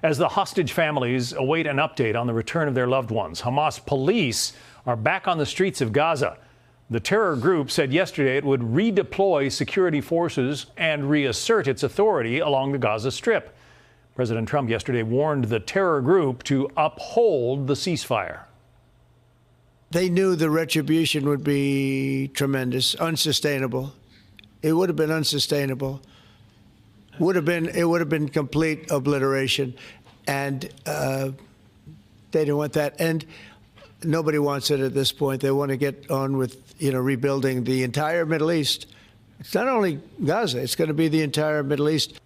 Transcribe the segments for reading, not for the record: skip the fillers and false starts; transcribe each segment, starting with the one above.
as the hostage families await an update on the return of their loved ones. Hamas police are back on the streets of Gaza. The terror group said yesterday it would redeploy security forces and reassert its authority along the Gaza Strip. President Trump yesterday warned the terror group to uphold the ceasefire. They knew the retribution would be tremendous, unsustainable. It would have been unsustainable. It would have been complete obliteration, and they didn't want that. And nobody wants it at this point. They want to get on with, rebuilding the entire Middle East. It's not only Gaza, it's going to be the entire Middle East.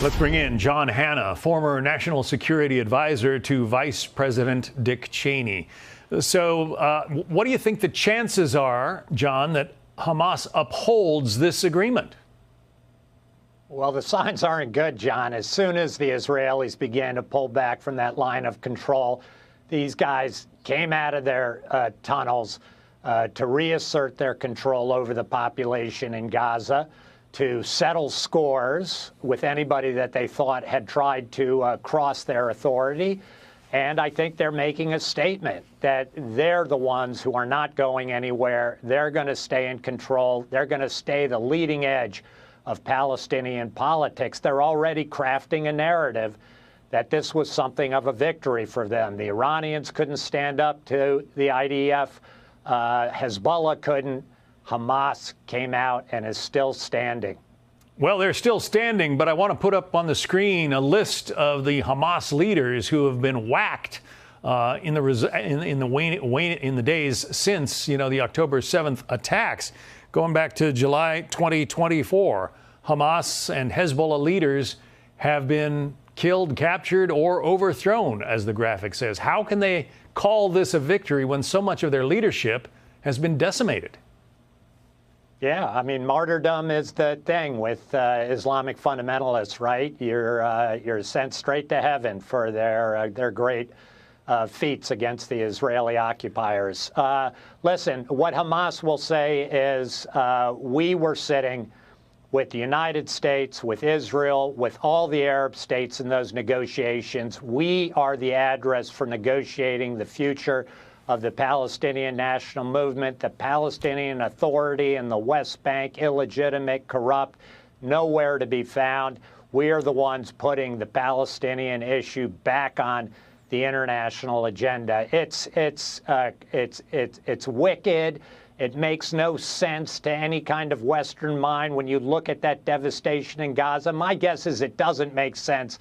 Let's bring in John Hanna, former national security advisor to Vice President Dick Cheney. So what do you think the chances are, John, that Hamas upholds this agreement? Well, the signs aren't good, John. As soon as the Israelis began to pull back from that line of control, these guys came out of their tunnels to reassert their control over the population in Gaza, to settle scores with anybody that they thought had tried to cross their authority. And I think they're making a statement that they're the ones who are not going anywhere. They're going to stay in control. They're going to stay the leading edge of Palestinian politics. They're already crafting a narrative that this was something of a victory for them. The Iranians couldn't stand up to the IDF. Hezbollah couldn't. Hamas came out and is still standing. Well, they're still standing, but I want to put up on the screen a list of the Hamas leaders who have been whacked in the days since, the October 7th attacks. Going back to July 2024, Hamas and Hezbollah leaders have been killed, captured, or overthrown, as the graphic says. How can they call this a victory when so much of their leadership has been decimated? Yeah, I mean, martyrdom is the thing with Islamic fundamentalists, right? You're sent straight to heaven for their great feats against the Israeli occupiers. Listen, what Hamas will say is we were sitting with the United States, with Israel, with all the Arab states in those negotiations. We are the address for negotiating the future of the Palestinian national movement. The Palestinian Authority in the West Bank, illegitimate, corrupt, nowhere to be found. We are the ones putting the Palestinian issue back on the international agenda. It's wicked. It makes no sense to any kind of Western mind when you look at that devastation in Gaza. My guess is it doesn't make sense